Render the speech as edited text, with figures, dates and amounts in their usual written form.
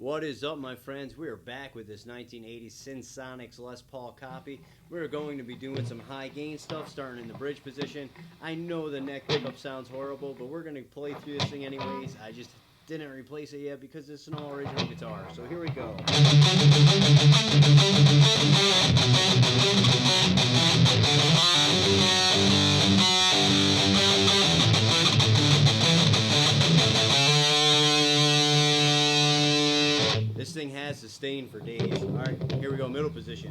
What is up, my friends? We are back with this 1980s Synsonics Les Paul copy. We're going to be doing some high gain stuff, starting in the bridge position. I know the neck pickup sounds horrible, but we're going to play through this thing anyways. I just didn't replace it yet because it's an all original guitar. So here we go. This thing has sustain for days. Alright, here we go, middle position.